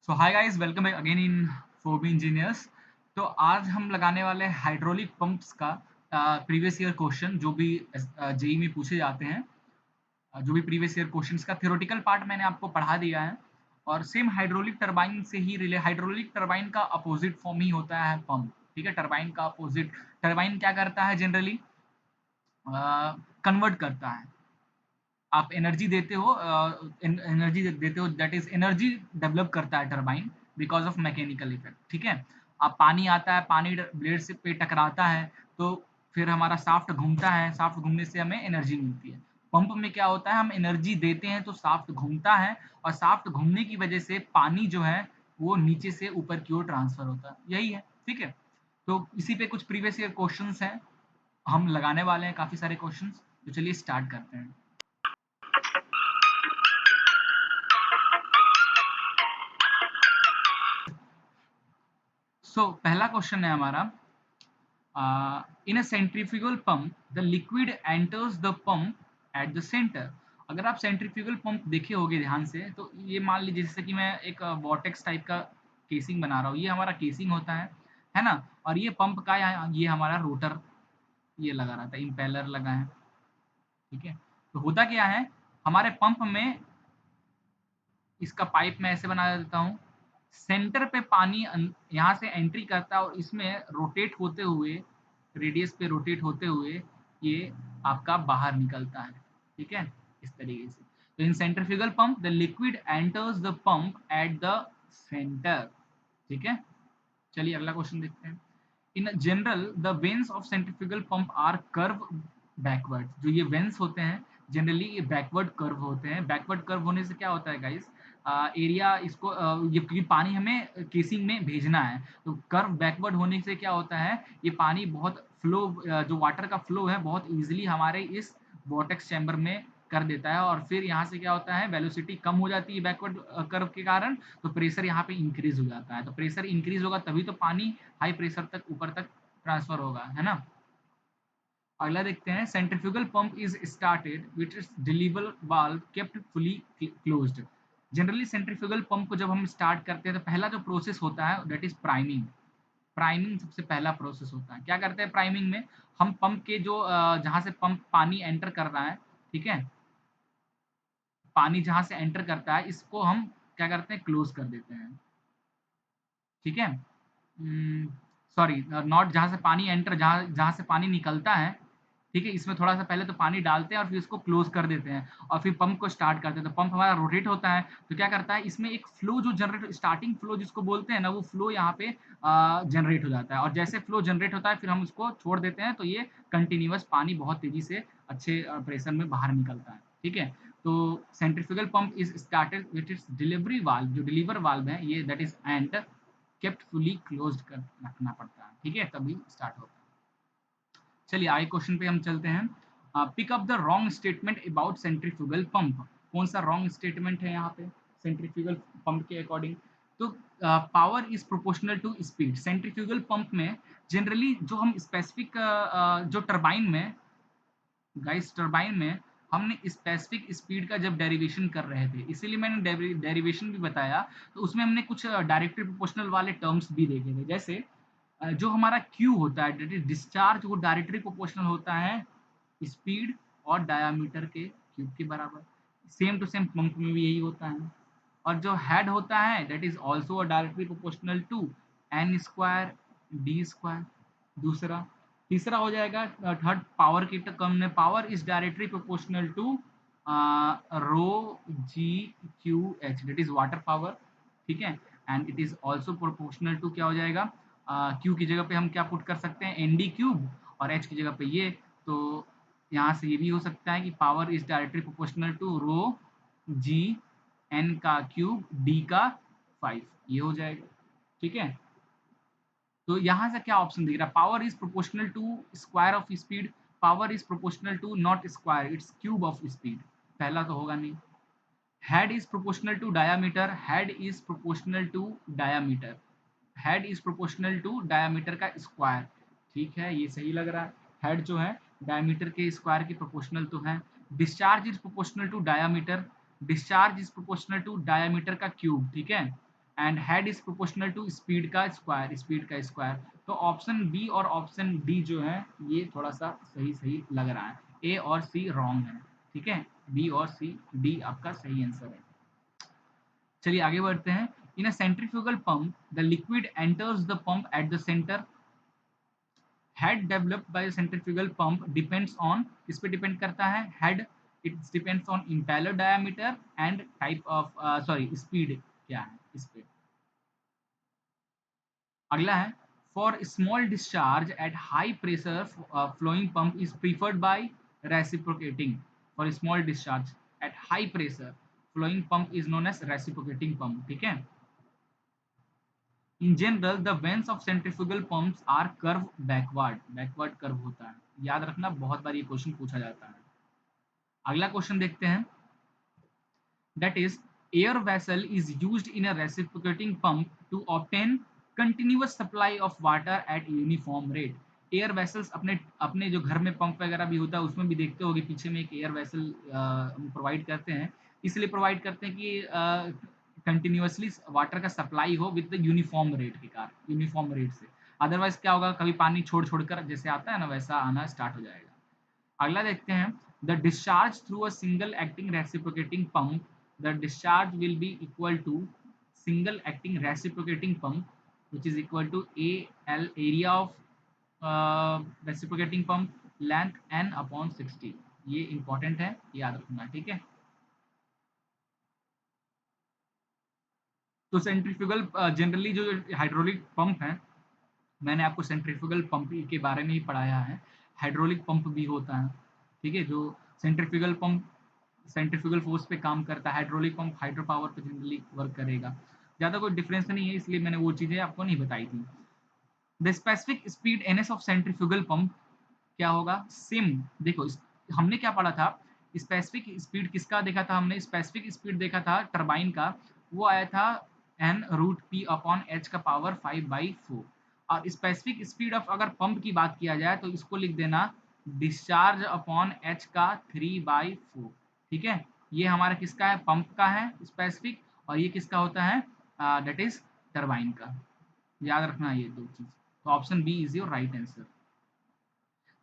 So hi guys, welcome again in Phoebe engineers. तो आज हम लगाने वाले हाइड्रोलिक पंप्स का प्रीवियस ईयर क्वेश्चन जो भी जेई में पूछे जाते हैं। जो भी प्रीवियस ईयर क्वेश्चंस का थ्योरेटिकल पार्ट मैंने आपको पढ़ा दिया है। और सेम हाइड्रोलिक टरबाइन से ही रिले हाइड्रोलिक टरबाइन का अपोजिट फॉर्म ही होता है पंप। ठीक है, टरबाइन का अपोजिट। टरबाइन क्या करता है जनरली? कन्वर्ट करता है। आप एनर्जी देते हो, एनर्जी देते हो, दैट इज एनर्जी डेवलप करता है turbine because of mechanical effect. ठीक है, अब पानी आता है, पानी ब्लेड से पे टकराता है, तो फिर हमारा साफ्ट घूमता है, साफ्ट घूमने से हमें एनर्जी मिलती है। पंप में क्या होता है, हम एनर्जी देते हैं तो साफ्ट घूमता है, और साफ्ट घूमने की वजह से पानी जो है वो नीचे से ऊपर की ओर ट्रांसफर होता है। यही है। ठीक है, तो इसी पे कुछ प्रीवियस ईयर क्वेश्चंस हैं, हम लगाने वाले हैं काफी सारे क्वेश्चंस। तो चलिए स्टार्ट करते हैं। पहला क्वेश्चन है हमारा, in a centrifugal pump the liquid enters the pump at the centre. अगर आप सेंट्रीफ्यूगल पंप देखे होगे ध्यान से, तो ये मान लीजिए जैसे कि मैं एक वॉटेक्स टाइप का केसिंग बना रहा हूँ, ये हमारा केसिंग होता है ना। और ये पंप का ये हमारा रोटर ये लगा रहा था, इम्पेलर लगा है। ठीक है, तो होता क्या है हमारे पंप में, इसका पाइप मैं ऐसे बना देता हूँ। सेंटर पे पानी यहाँ से एंट्री करता है और इसमें रोटेट होते हुए, रेडियस पे रोटेट होते हुए ये आपका बाहर निकलता है। ठीक है, इस तरीके से। तो in centrifugal pump the liquid enters the pump at the centre. ठीक है, चलिए अगला क्वेश्चन देखते हैं। In general the vanes of centrifugal pump are curve backward. जो ये वेन्स होते हैं जनरली ये बैकवर्ड कर्व होते हैं। बैकवर्ड कर्व होने से क्या होता है गाइस, एरिया इसको ये क्योंकि पानी हमें केसिंग में भेजना है, तो कर्व बैकवर्ड होने से क्या होता है, ये पानी बहुत फ्लो, जो वाटर का फ्लो है बहुत इजीली हमारे इस वॉटेक्स चैम्बर में कर देता है। और फिर यहाँ से क्या होता है, वेलोसिटी कम हो जाती है बैकवर्ड कर्व के कारण, तो प्रेशर यहाँ पे इंक्रीज हो जाता है। तो प्रेशर इंक्रीज होगा तभी तो पानी हाई प्रेशर तक ऊपर तक ट्रांसफर होगा, है ना। अगला देखते हैं, centrifugal pump is started which is deliver valve kept fully closed. Generally centrifugal pump को जब हम स्टार्ट करते हैं तो पहला जो प्रोसेस होता है दैट इज प्राइमिंग। प्राइमिंग सबसे पहला प्रोसेस होता है। क्या करते हैं प्राइमिंग में, हम पंप के जो जहाँ से पंप पानी एंटर कर रहा है, ठीक है, पानी जहाँ से एंटर करता है इसको हम क्या करते हैं, क्लोज कर देते हैं। ठीक है, सॉरी, नॉट जहाँ से पानी एंटर, जहाँ जहाँ से पानी निकलता है। ठीक है, इसमें थोड़ा सा पहले तो पानी डालते हैं और फिर इसको क्लोज कर देते हैं और फिर पंप को स्टार्ट करते हैं। तो पंप हमारा रोटेट होता है, तो क्या करता है इसमें एक फ्लो जो जनरेट, स्टार्टिंग फ्लो जिसको बोलते हैं ना, वो फ्लो यहाँ पे जनरेट हो जाता है। और जैसे फ्लो जनरेट होता है फिर हम उसको छोड़ देते हैं, तो ये कंटिन्यूअस पानी बहुत तेजी से अच्छे प्रेशर में बाहर निकलता है। ठीक है, तो centrifugal pump is started with its delivery valve. जो डिलीवर वाल्व है ये that is and kept fully closed कर रखना पड़ता है। ठीक है, तभी स्टार्ट होता है। चलिए आगे क्वेश्चन पे हम चलते हैं। Pick up the wrong statement about centrifugal pump. कौन सा रॉन्ग स्टेटमेंट है यहाँ पे सेंट्रीफ्यूगल पंप के अकॉर्डिंग? तो power is proportional to speed. Centrifugal pump में जनरली जो हम स्पेसिफिक, जो टरबाइन में, गाइस टरबाइन में हमने स्पेसिफिक स्पीड का जब डेरिवेशन कर रहे थे, इसीलिए मैंने डेरिवेशन भी बताया। तो उसमें हमने कुछ डायरेक्टली प्रोपोर्शनल वाले टर्म्स भी देखे थे। जैसे जो हमारा क्यू होता है डिस्चार्ज, वो डायरेक्टली प्रोपोर्शनल होता है स्पीड और डायामीटर के क्यूब के बराबर। सेम टू सेम पंप में भी यही होता है। और जो हेड होता है that is also directly proportional to N square D square. दूसरा, तीसरा हो जाएगा थर्ड, पावर की टर्म में power is directly proportional to rho g Q H, that is water power. ठीक है, and it is also proportional to क्या हो जाएगा, क्यू की जगह पे हम क्या पुट कर सकते हैं, एन डी क्यूब, और एच की जगह पे ये। तो यहाँ से ये भी हो सकता है कि power is directly proportional to rho g N का क्यूब डी का 5, ये हो जाएगा। ठीक है, तो यहाँ से क्या ऑप्शन दिख रहा है, power is proportional to square of speed, power is proportional to not square, it's cube of speed. पहला तो होगा नहीं। Head is proportional to diameter, head is proportional to diameter, head is proportional to diameter का square. ठीक है, ये सही लग रहा है। हेड जो है डायामीटर के स्क्वायर की प्रोपोर्शनल तो है। Discharge is proportional to diameter, discharge is proportional to diameter का क्यूब। ठीक है, and head is proportional to speed का स्क्वायर, स्पीड का स्क्वायर। तो ऑप्शन बी और ऑप्शन डी जो है ये थोड़ा सा सही सही लग रहा है, ए और सी रॉन्ग है, ठीक है, बी और सी, डी आपका सही आंसर है। चलिए आगे बढ़ते हैं। In a centrifugal pump the liquid enters the pump at the centre. Head developed by centrifugal pump depends on, किस पे डिपेंड करता है, head, it depends on impeller diameter and type of, sorry speed क्या है इस पे। अगला है, for small discharge at high pressure flowing pump is preferred by reciprocating. For small discharge at high pressure flowing pump is known as reciprocating pump, ठीक है। In general the vanes of centrifugal pumps are curve backward, backward curve होता है, याद रखना, बहुत बार ये question पूछा जाता है। अगला क्वेश्चन देखते हैं, that is air vessel is used in a reciprocating pump to obtain continuous supply of water at uniform rate। Air vessels अपने अपने जो घर में पंप वगैरह भी होता है उसमें भी देखते होगे पीछे में एक एयर वेसल प्रोवाइड करते हैं, इसलिए प्रोवाइड करते हैं कि कंटिन्यूसली वाटर का सप्लाई हो विद द यूनिफॉर्म रेट के कारण, यूनिफॉर्म रेट से। अदरवाइज क्या होगा, कभी पानी छोड़ छोड़कर जैसे आता है ना वैसा आना स्टार्ट हो जाएगा। अगला देखते हैं, the discharge through a single acting reciprocating pump, the discharge will be equal to single acting reciprocating pump which is equal to a l area of reciprocating pump length n upon 60। ये important है, याद रखना, ठीक है। तो centrifugal generally जो hydraulic pump है, मैंने आपको सेंट्रीफ्यूगल पंप के बारे में ही पढ़ाया है, हाइड्रोलिक पंप भी होता है, ठीक है। जो सेंट्रीफ्यूगल पंप सेंट्रीफ्यूगल फोर्स पे काम करता है, हाइड्रोलिक पंप हाइड्रो पावर पे जनरली वर्क करेगा। ज़्यादा कोई डिफरेंस नहीं है, इसलिए मैंने वो चीज़ें आपको नहीं बताई थी। The specific speed N S of centrifugal pump क्या होगा, सेम। देखो हमने क्या पढ़ा था, स्पेसिफिक स्पीड किसका देखा था हमने, स्पेसिफिक स्पीड देखा था टरबाइन का, वो आया था N root P upon H का पावर 5/4। और स्पेसिफिक स्पीड ऑफ अगर पंप की बात किया जाए तो इसको लिख देना डिस्चार्ज अपॉन एच का 3/4, ठीक है। ये हमारा किसका है, पंप का है स्पेसिफिक, और ये किसका होता है, दैट इज टरबाइन का। याद रखना ये दो चीज। तो option B is your right answer.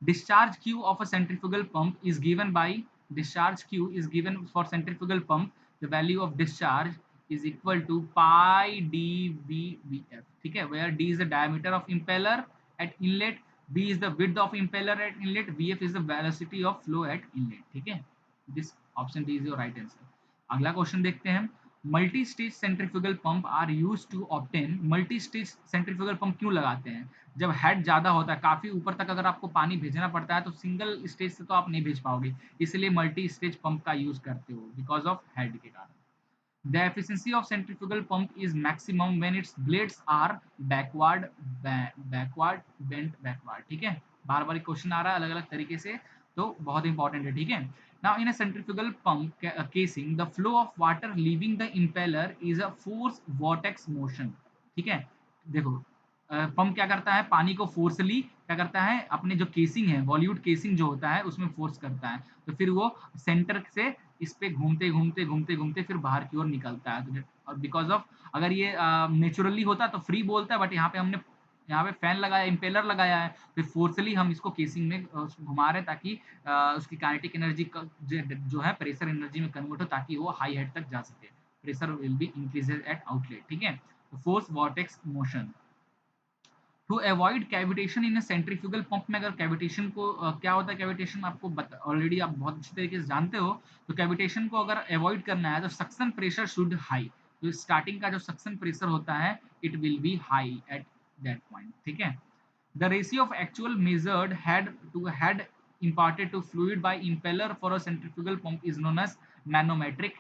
Discharge Q of a centrifugal pump is given by, discharge Q is given for centrifugal pump, the value of discharge is equal to pi dVVF, ठीक है, where D is the diameter of impeller at inlet, B is the width of impeller at inlet, VF is the velocity of flow at inlet, ठीक है। This option D is your right answer। अगला question देखते हैं, multi stage centrifugal pump are use to obtain. Multi stage centrifugal pump क्यों लगाते हैं, जब head ज्यादा होता है, काफी ऊपर तक अगर आपको पानी भेजना पड़ता है तो सिंगल स्टेज से तो आप नहीं भेज पाओगे, इसलिए मल्टी स्टेज पंप का यूज करते हो बिकॉज ऑफ हेड के कारण। The efficiency of centrifugal pump is maximum when its blades are backward backward bent backward, ठीक है। बार बार क्वेश्चन आ रहा है अलग अलग तरीके से, तो बहुत इंपॉर्टेंट है, ठीक है। Now in a centrifugal pump casing the flow of water leaving the impeller is a force vortex motion, ठीक है। देखो पंप क्या करता है, पानी को फोर्सली क्या करता है, अपने जो केसिंग है, वॉल्यूट केसिंग जो होता है उसमें फोर्स करता है, तो फिर वो सेंटर से इस पे घूमते घूमते घूमते घूमते फिर बाहर की ओर निकलता है। तो और बिकॉज ऑफ, अगर ये नेचुरली होता तो फ्री बोलता है, बट यहाँ पे हमने यहाँ पे फैन लगाया, इम्पेलर लगाया है, फिर फोर्सली हम इसको केसिंग में घुमा रहे हैं ताकि उसकी काइनेटिक एनर्जी जो है प्रेशर एनर्जी में कन्वर्ट हो, ताकि वो हाई हेड तक जा सके। Pressure will be increases at outlet, ठीक है। Force vortex motion. To avoid cavitation in centrifugal pump में, अगर कैविटेशन को क्या होता है, कैविटेशन आपको ऑलरेडी आप बहुत अच्छी तरीके से जानते हो, तो कैविटेशन को अगर अवॉइड करना है तो सक्शन प्रेशर शुड हाई, तो स्टार्टिंग का जो सक्शन प्रेशर होता है it will be high at that point, ठीक है। The ratio of actual measured head imparted to fluid by impeller for a centrifugal pump is known as manometric,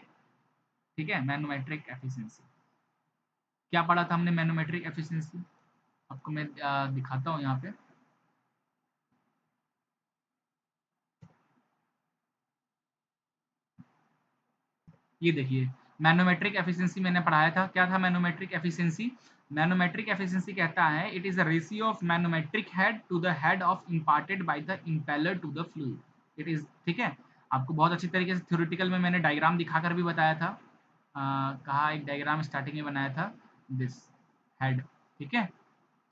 ठीक है, manometric efficiency. क्या पढ़ा था हमने मैनोमेट्रिक एफिशिएंसी, आपको मैं दिखाता हूँ यहाँ पे। ये देखिए मैनोमेट्रिक एफिशिएंसी मैंने पढ़ाया था, क्या था मैनोमेट्रिक एफिशिएंसी। मैनोमेट्रिक एफिशिएंसी कहता है it is the ratio of manometric head to the head of imparted by the impeller to the fluid, it is, ठीक है। आपको बहुत अच्छी तरीके से थ्योरेटिकल में मैंने डायग्राम दिखाकर भी बताया था, कहा एक डायग्राम स्टार्टिंग में बनाया था, दिस हेड, ठीक है,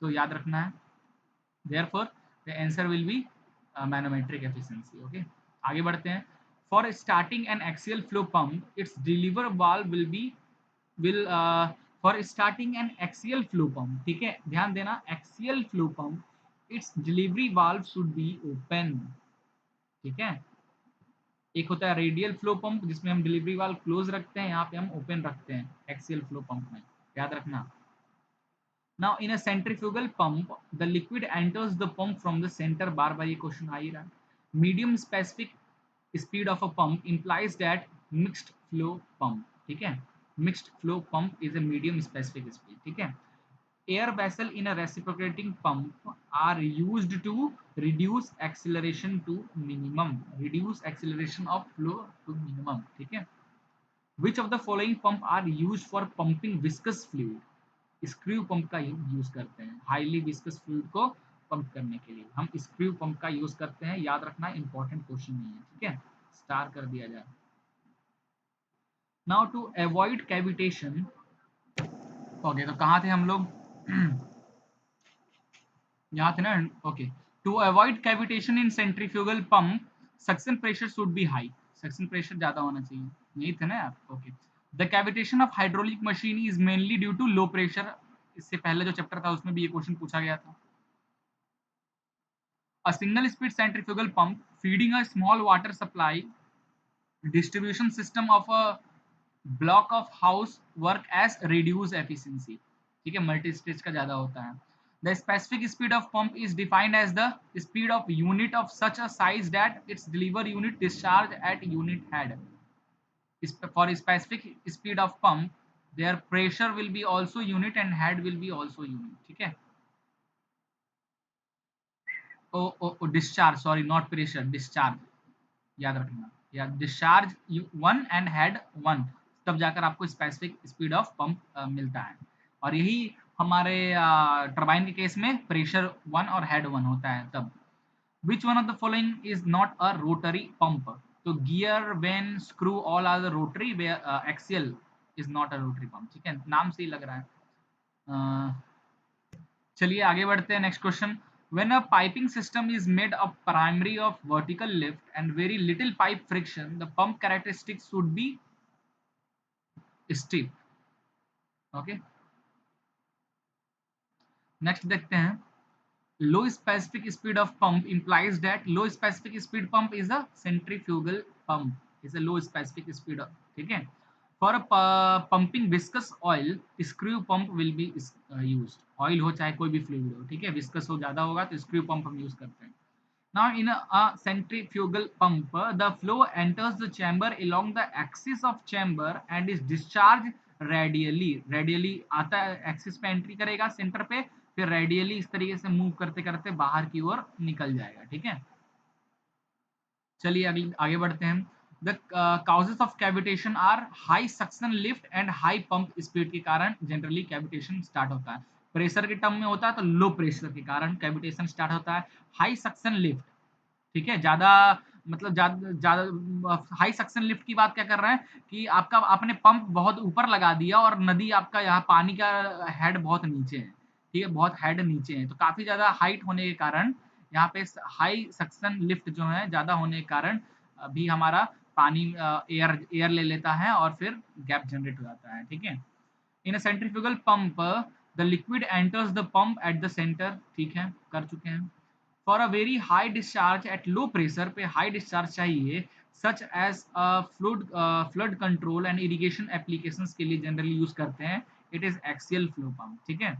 तो याद रखना है। therefore the answer will be manometric efficiency। okay, आगे बढ़ते हैं। for starting an axial flow pump its deliver valve will for starting an axial flow pump, ठीक है, ध्यान देना, axial flow pump its delivery valve should be open, ठीक है। एक होता है रेडियल फ्लो पंप जिसमें हम डिलीवरी वाल्व क्लोज रखते हैं, यहाँ पे हम ओपन रखते हैं एक्सियल फ्लो पंप में, याद रखना। Now in a centrifugal pump, the liquid enters the pump from the center, बार बार ये क्वेश्चन आ ही रहा है। Medium specific speed of a pump implies that mixed flow pump, ठीक है, mixed flow pump is a medium specific speed, ठीक है। Air vessel in a reciprocating pump are used to reduce acceleration to minimum, reduce acceleration of flow to minimum, ठीक है। Which of the following pump are used for pumping viscous fluid? Screw pump का use करते हैं, highly viscous fluid को pump करने के लिए हम स्क्रू पंप का यूज करते हैं, याद रखना, इंपॉर्टेंट क्वेश्चन नहीं है, ठीक है, स्टार कर दिया जाए। Now to avoid cavitation, okay, तो कहाँ थे हम लोग? यहाँ थे ना, okay. To avoid cavitation in centrifugal pump suction pressure should be high, suction pressure ज्यादा होना चाहिए, यही थे ना आप, okay. The cavitation of hydraulic machine is mainly due to low pressure, इससे पहले जो चैप्टर था उसमें भी ये क्वेश्चन पूछा गया था। A single speed centrifugal pump feeding a small water supply distribution system of a block of house work as reduce efficiency, ठीक है, मल्टी स्टेज का ज्यादा होता है। The specific speed of pump is defined as the speed of unit of such a size that its deliver unit discharge at unit head। For specific speed of pump their pressure will be also unit and head will be also unit, ठीक है। ओ discharge, sorry, not pressure, discharge याद रखना, या discharge one and head one, तब जाकर आपको specific speed of pump मिलता है। और यही हमारे टरबाइन के केस में प्रेशर वन और हेड वन होता है तब। Which one of the following is not a rotary pump? तो gear, vane, screw, all are the rotary, axial is not a rotary pump, ठीक है, नाम से ही लग रहा है। चलिए आगे बढ़ते हैं, next question. When a piping system is made of primary of vertical lift and very little pipe friction, the pump characteristics should be stiff, okay। Next देखते हैं, low specific speed of pump implies that low specific speed pump is a centrifugal pump, is a low specific speed of, ठीक है। For pumping viscous oil, screw pump will be used, oil हो चाहे कोई भी fluid हो, ठीक है, viscous हो ज्यादा होगा तो स्क्रू पंप हम यूज करते हैं। Now in a centrifugal pump, the flow enters the chamber along the axis of chamber and is discharged radially। Radially आता है, एक्सिस पे एंट्री करेगा सेंटर पे, फिर रेडियली इस तरीके से मूव करते करते बाहर की ओर निकल जाएगा, ठीक है। चलिए अगली आगे बढ़ते हैं। The causes of cavitation are high suction lift and high pump speed के कारण जनरली कैविटेशन स्टार्ट होता है। प्रेशर के टर्म में होता है तो लो प्रेशर के कारण कैविटेशन स्टार्ट होता है। हाई सक्शन लिफ्ट, ठीक है, ज्यादा मतलब ज्यादा हाई सक्शन लिफ्ट की बात क्या कर रहे हैं कि आपका आपने पंप बहुत ऊपर लगा दिया और नदी आपका यहाँ पानी का हेड बहुत नीचे है, ठीक है, बहुत हेड नीचे है, तो काफी ज्यादा हाइट होने के कारण यहाँ पे हाई सक्शन लिफ्ट जो है ज्यादा होने के कारण भी हमारा पानी एयर एयर ले लेता है और फिर गैप जनरेट हो जाता है, ठीक है। In a centrifugal pump the liquid enters the pump at the centre, ठीक है, कर चुके हैं। For a very high discharge at low pressure पे हाई डिस्चार्ज चाहिए, such as fluid flood control and irrigation applications के लिए जनरली यूज करते हैं, it is axial flow pump, ठीक है।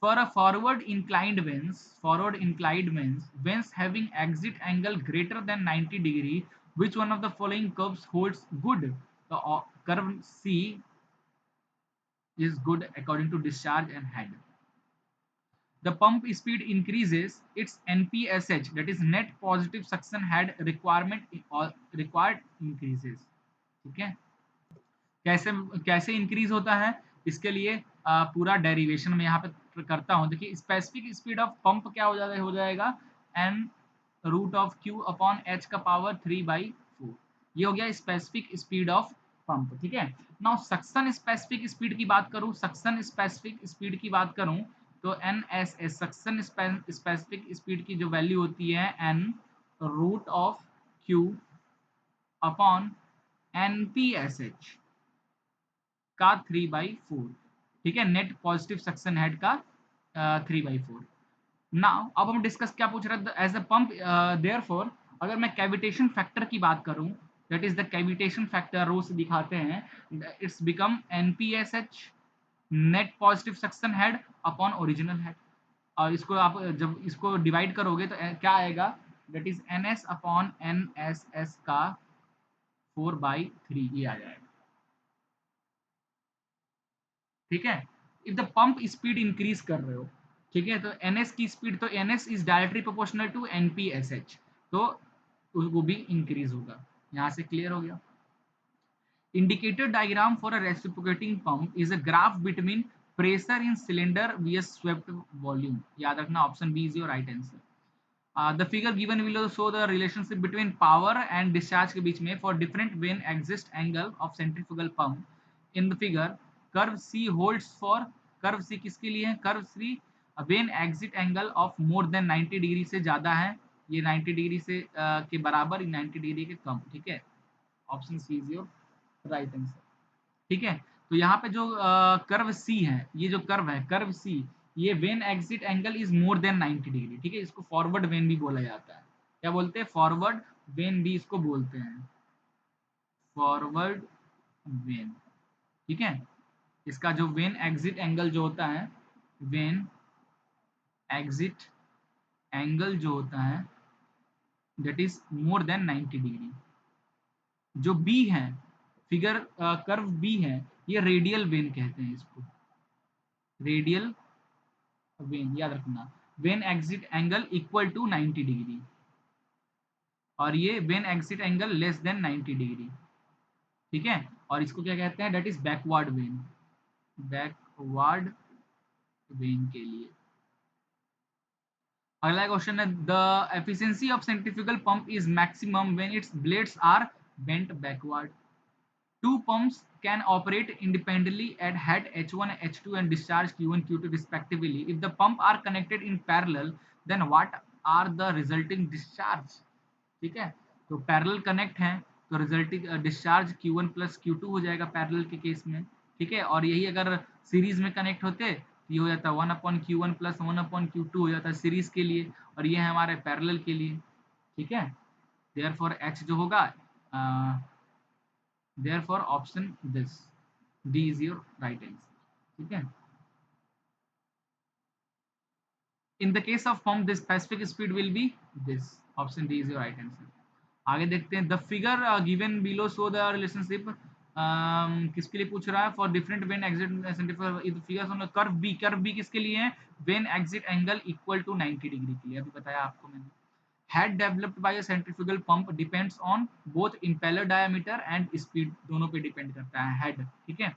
For a forward inclined vents having exit angle greater than 90 degree, which one of the following curves holds good? The curve C is good according to discharge and head. The pump speed increases, its NPSH, that is net positive suction head requirement or required increases, ठीक है। कैसे कैसे increase होता है, इसके लिए पूरा derivation में यहाँ पे करता हूँ। देखिए स्पेसिफिक स्पीड ऑफ पंप क्या हो जाएगा, N root of Q upon H का पावर 3/4, ये हो गया स्पेसिफिक स्पीड ऑफ पंप, ठीक है। नाउ सक्शन स्पेसिफिक स्पीड की बात करूं, सक्शन स्पेसिफिक स्पीड की बात करूं तो NSS सक्शन स्पेसिफिक स्पीड की जो वैल्यू होती है n root of Q upon NPSH का 3/4, ठीक है, नेट पॉजिटिव सक्शन हेड का 3/4। नाउ अब हम डिस्कस क्या पूछ रहे थे, एज अ पंप देयरफॉर अगर मैं कैविटेशन फैक्टर की बात करूं, that is the cavitation factor rho से दिखाते हैं, it's become NPSH net positive suction head upon original head. और इसको आप जब इसको डिवाइड करोगे तो क्या आएगा, that is NS upon NSS का 4/3 ये आ जाएगा, ठीक है। If the pump speed increase कर रहे हो, ठीक है, तो NS की स्पीड, तो NS is directly proportional to NPSH, तो वो भी इंक्रीज होगा। यहां से क्लियर हो गया। Indicator diagram for a reciprocating pump is a graph between pressure in cylinder vs swept volume. याद रखना option B is your right answer. The figure given below show the relationship between power and discharge के बीच में for different vein exit angle of centrifugal pump in the figure curve C holds for curve C किसके लिए है, curve C vein exit angle of more than 90 degree से ज्यादा है, ये 90 डिग्री से के बराबर, 90 डिग्री के कम, ठीक है। Option C is your right answer, ठीक है। तो यहाँ पे जो कर्व सी है, ये जो कर्व है कर्व सी, ये vane exit angle is more than 90 degree, ठीक है। इसको फॉरवर्ड वेन भी बोला जाता है, क्या बोलते हैं, फॉरवर्ड वेन भी इसको बोलते हैं, फॉरवर्ड वेन, ठीक है। इसका जो वेन एग्जिट एंगल जो होता है, वेन एग्जिट एंगल जो होता है that is more than 90 degree. जो बी है, फिगर कर्व बी है, ये रेडियल वेन कहते हैं इसको, रेडियल वेन, याद रखना, vane exit angle equal to 90 degree, और ये vane exit angle less than 90 degree, ठीक है। और इसको क्या कहते हैं, that is backward vane, backward vane के लिए। अगला क्वेश्चन है, the efficiency of centrifugal pump is maximum when its blades are bent backward. Two pumps can operate independently at head H1 H2 and discharge Q1 Q2 respectively. If the pump are connected in parallel, then what are the resulting discharge? ठीक है, तो parallel connect है तो resulting discharge Q1 plus Q2 हो जाएगा parallel के case में, ठीक है। और यही अगर सीरीज में कनेक्ट होते तो ये हो जाता है 1/Q1 प्लस 1/Q2 हो जाता है सीरीज के लिए, और ये है हमारे पैरेलल के लिए, ठीक है। देयरफॉर H जो होगा, therefore option this D is your right answer, ठीक है। in the case of pump the specific speed will be this, option D is your right answer। आगे देखते हैं, the figure given below show the relationship, किसके लिए पूछ रहा है, for different vein exit centrifugal figures on curve B किसके लिए है, vein exit angle equal to 90 degree के लिए, अभी बताया आपको मैंने। head developed by a centrifugal pump depends on both impeller diameter and speed, दोनों पे डिपेंड करता है head, ठीक है।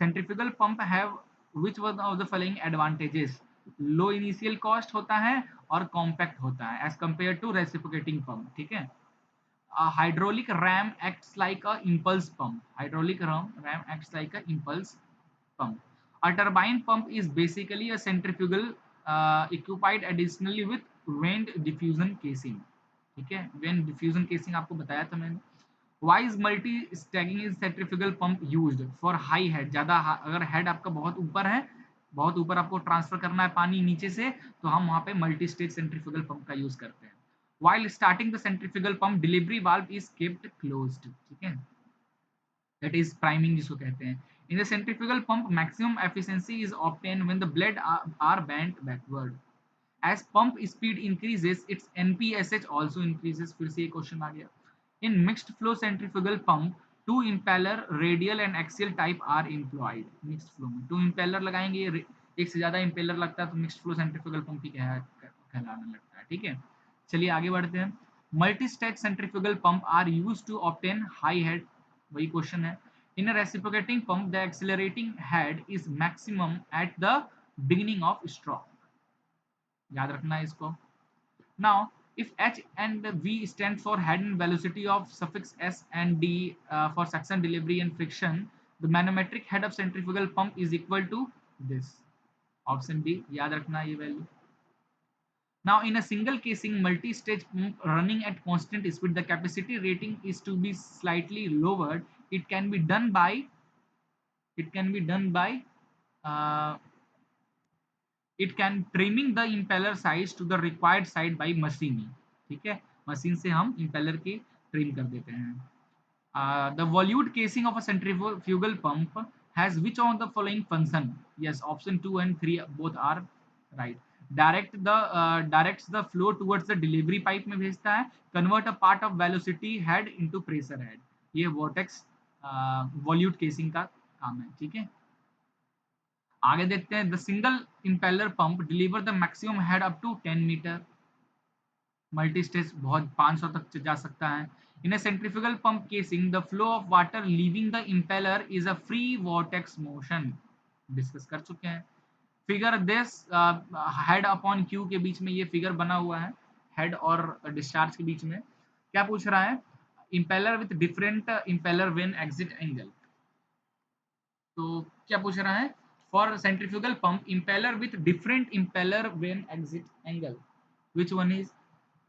centrifugal pump have which one of the following advantages, low initial cost होता है और कॉम्पैक्ट होता है as compare to reciprocating pump, ठीक है। Hydraulic ram acts like a impulse pump, hydraulic ram acts like a impulse pump. A turbine pump is basically a centrifugal equipped additionally with vent diffusion casing, ठीक है। vent diffusion casing आपको बताया था मैंने। Why is multi stacking is centrifugal pump used for high head, ज्यादा अगर head आपका बहुत ऊपर है, बहुत ऊपर आपको ट्रांसफर करना है पानी नीचे से, तो हम वहां पे मल्टी स्टेज सेंट्रीफ्यूगल पंप का यूज करते हैं। While starting the centrifugal pump delivery valve is kept closed, ठीक है, that is priming जिसको कहते हैं। In the centrifugal pump, maximum efficiency is obtained when the blade are bent backward. As pump speed increases, its NPSH also increases। फिर से ये question आ गया। In mixed flow centrifugal pump, two impeller radial and axial type are employed। mixed flow में two impeller लगाएंगे, एक से ज्यादा impeller लगता है तो mixed flow centrifugal pump ही कहलाने लगता है, ठीक है। चलिए आगे बढ़ते हैं। Multi stage centrifugal pump are use to obtain high head, वही क्वेश्चन है। In a reciprocating pump the accelerating head is maximum at the beginning of stroke, याद रखना है इसको। Now If H and V stand for head and velocity of suffix S and D for suction, delivery and friction, the manometric head of centrifugal pump is equal to this. Option D, याद रखना ये value. Now, in a single casing multi-stage pump running at constant speed, the capacity rating is to be slightly lowered. It can be done by uh, it can trimming the impeller size to the required side by machining. ठीक है, machine से हम impeller के trim कर देते हैं. The volute casing of a centrifugal pump has which of the following function? Yes, option 2 and 3 both are right. Directs the flow towards the delivery pipe में भेजता है. Convert a part of velocity head into pressure head. ये vortex volute casing का काम है. ठीक है, आगे देखते हैं. The single impeller pump deliver the maximum head up to 10 metre. Multi stage बहुत 500 तक जा सकता है. In a centrifugal pump casing the flow of water leaving the impeller is a free vortex motion. Discuss कर चुके हैं. Figure this head upon Q के बीच में ये फिगर बना हुआ है, हेड और डिस्चार्ज के बीच में. क्या पूछ रहा है? Impeller with different impeller when exit angle. तो क्या पूछ रहा है? For centrifugal pump impeller with different impeller when exit angle, which one is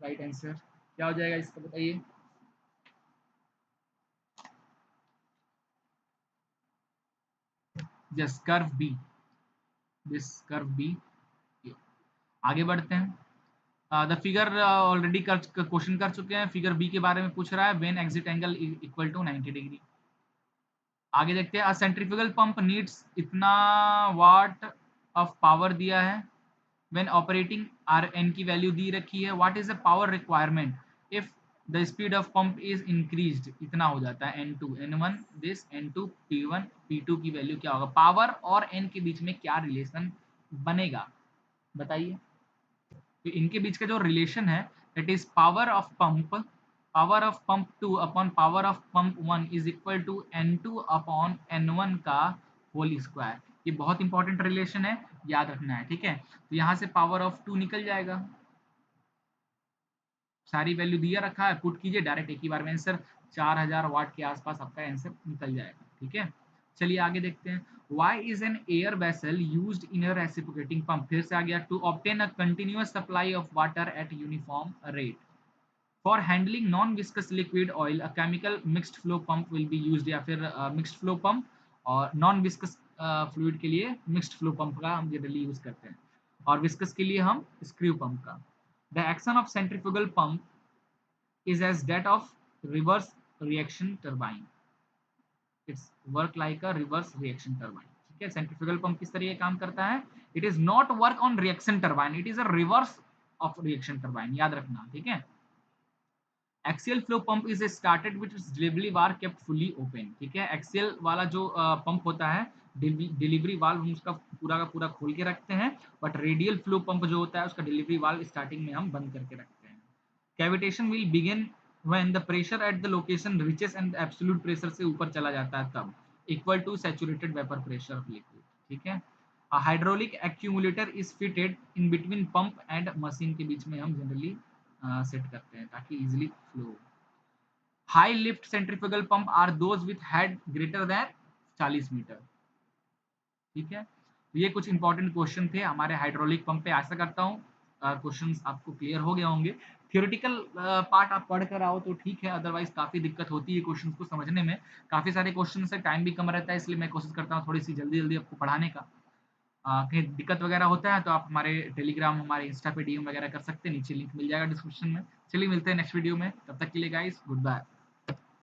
right answer? क्या हो जाएगा इसका बताइए. Just curve B, this curve B. आगे बढ़ते हैं. द फिगर ऑलरेडी क्वेश्चन कर चुके हैं. फिगर बी के बारे में पूछ रहा है. When exit angle equal to 90 degree. आगे देखते हैं. अ सेंट्रीफ्यूगल पंप नीड्स इतना वाट ऑफ पावर दिया है. when operating Rn की वैल्यू दी रखी है. what is the power requirement if the speed of pump is increased? इतना हो जाता है n2 n1 this n2 p1 p2 की वैल्यू क्या होगा? पावर और n के बीच में क्या रिलेशन बनेगा बताइए. तो इनके बीच का जो रिलेशन है that is power of pump 2 upon power of pump 1 is equal to n2 upon n1 का होल स्क्वायर. ये बहुत इंपॉर्टेंट रिलेशन है, याद रखना है. ठीक है, तो यहाँ से पावर ऑफ 2 निकल जाएगा. सारी वैल्यू दिया रखा है, पुट कीजिए डायरेक्ट एक ही बार में आंसर 4000 वाट के आसपास आपका आंसर निकल जाएगा. ठीक है, चलिए आगे देखते हैं. Why is an air vessel used in a reciprocating pump? फिर से आ गया. To obtain a continuous supply of water at uniform rate. For handling non-viscous liquid oil, a chemical mixed flow pump will be used. या फिर mixed flow pump और non-viscous fluid के लिए mixed flow pump का हम generally use करते हैं, और viscous के लिए हम screw pump का. The action of centrifugal pump is as that of reverse reaction turbine. It's work like a reverse reaction turbine. ठीक है, सेंट्रीफ्यूगल पंप किस तरह काम करता है? It is not work on reaction turbine, it is a reverse of reaction turbine. याद रखना. ठीक है, axial flow pump is started with its delivery valve kept fully open. ठीक है, एक्सियल वाला जो पंप होता है डिलीवरी वाल्व हम उसका पूरा का पूरा खोल के रखते हैं, बट रेडियल फ्लो पंप जो होता है उसका डिलीवरी वाल्व स्टार्टिंग में हम बंद करके रखते हैं. Cavitation will begin when the pressure at the location reaches and absolute pressure से ऊपर चला जाता है तब, equal to saturated vapor pressure of liquid. ठीक है, a hydraulic accumulator is fitted in between pump and machine के बीच में हम जनरली सेट करते हैं ताकि easily flow. High lift centrifugal pump are those with head greater than 40 metre. ठीक है, तो ये कुछ इंपॉर्टेंट क्वेश्चन थे हमारे हाइड्रोलिक पंप पे. आशा करता हूँ क्वेश्चंस आपको क्लियर हो गए होंगे. थियोरेटिकल पार्ट आप पढ़ कर आओ तो ठीक है, अदरवाइज काफी दिक्कत होती है क्वेश्चंस को समझने में. काफी सारे क्वेश्चन से टाइम भी कम रहता है, इसलिए मैं कोशिश करता हूँ थोड़ी सी जल्दी जल्दी आपको पढ़ाने का. कहीं दिक्कत वगैरह होता है तो आप हमारे टेलीग्राम, हमारे इंस्टा पे डीएम वगैरह कर सकते हैं, नीचे लिंक मिल जाएगा डिस्क्रिप्शन में. चलिए मिलते हैं नेक्स्ट वीडियो में, तब तक के लिए गाइस गुड बाय.